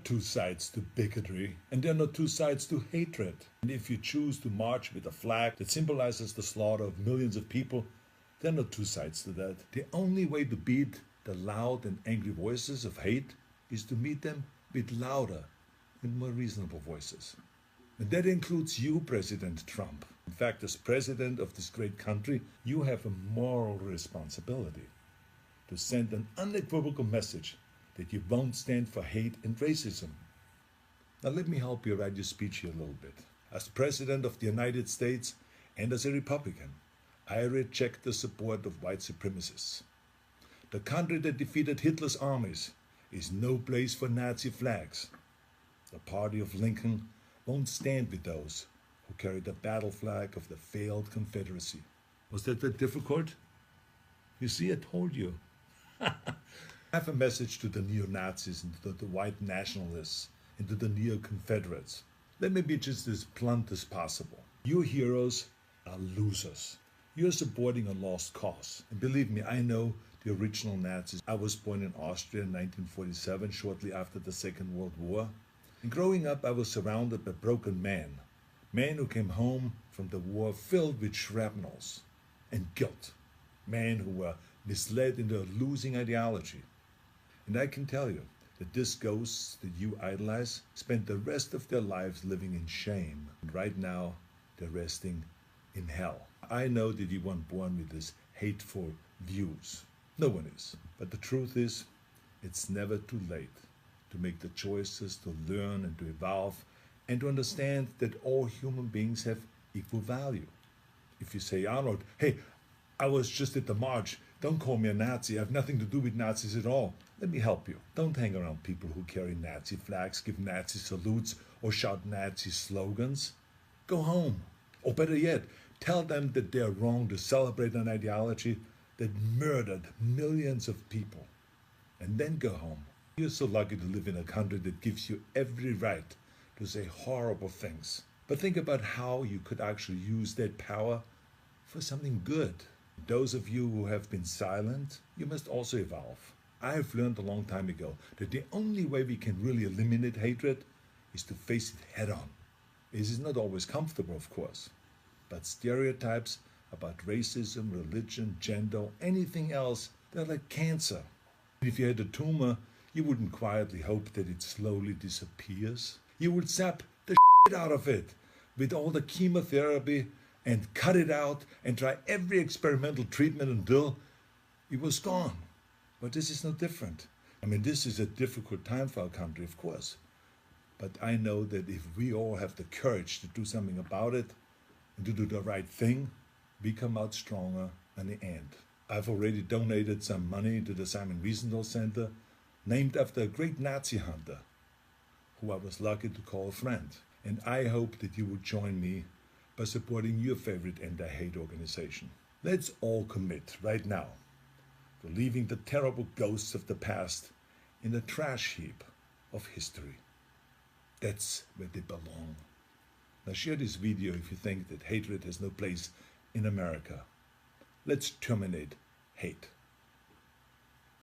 two sides to bigotry, and there are not two sides to hatred. And if you choose to march with a flag that symbolizes the slaughter of millions of people, there are not two sides to that. The only way to beat the loud and angry voices of hate is to meet them with louder and more reasonable voices. And that includes you, President Trump. In fact, as president of this great country, you have a moral responsibility to send an unequivocal message that you won't stand for hate and racism. Now let me help you write your speech here a little bit. As President of the United States and as a Republican, I reject the support of white supremacists. The country that defeated Hitler's armies is no place for Nazi flags. The party of Lincoln won't stand with those who carry the battle flag of the failed Confederacy. Was that that difficult? You see, I told you. I have a message to the neo-Nazis and to the white nationalists and to the neo-Confederates. Let me be just as blunt as possible. You heroes are losers. You're supporting a lost cause. And believe me, I know the original Nazis. I was born in Austria in 1947, shortly after the Second World War. And growing up, I was surrounded by broken men who came home from the war filled with shrapnels and guilt, men who were misled into a losing ideology. And I can tell you that these ghosts that you idolize spent the rest of their lives living in shame. And right now, they're resting in hell. I know that you weren't born with these hateful views. No one is. But the truth is, it's never too late to make the choices, to learn and to evolve, and to understand that all human beings have equal value. If you say, Arnold, hey, I was just at the march, don't call me a Nazi, I have nothing to do with Nazis at all. Let me help you. Don't hang around people who carry Nazi flags, give Nazi salutes, or shout Nazi slogans. Go home. Or better yet, tell them that they're wrong to celebrate an ideology that murdered millions of people. And then go home. You're so lucky to live in a country that gives you every right to say horrible things. But think about how you could actually use that power for something good. Those of you who have been silent, you must also evolve. I have learned a long time ago that the only way we can really eliminate hatred is to face it head on. This is not always comfortable, of course, but stereotypes about racism, religion, gender, anything else, they're like cancer. If you had a tumor, you wouldn't quietly hope that it slowly disappears. You would zap the shit out of it with all the chemotherapy and cut it out and try every experimental treatment until it was gone. But this is no different. I mean, this is a difficult time for our country, of course. But I know that if we all have the courage to do something about it and to do the right thing, we come out stronger in the end. I've already donated some money to the Simon Wiesenthal Center, named after a great Nazi hunter, who I was lucky to call a friend. And I hope that you will join me by supporting your favorite anti-hate organization. Let's all commit right now to leaving the terrible ghosts of the past in the trash heap of history. That's where they belong. Now share this video if you think that hatred has no place in America. Let's terminate hate.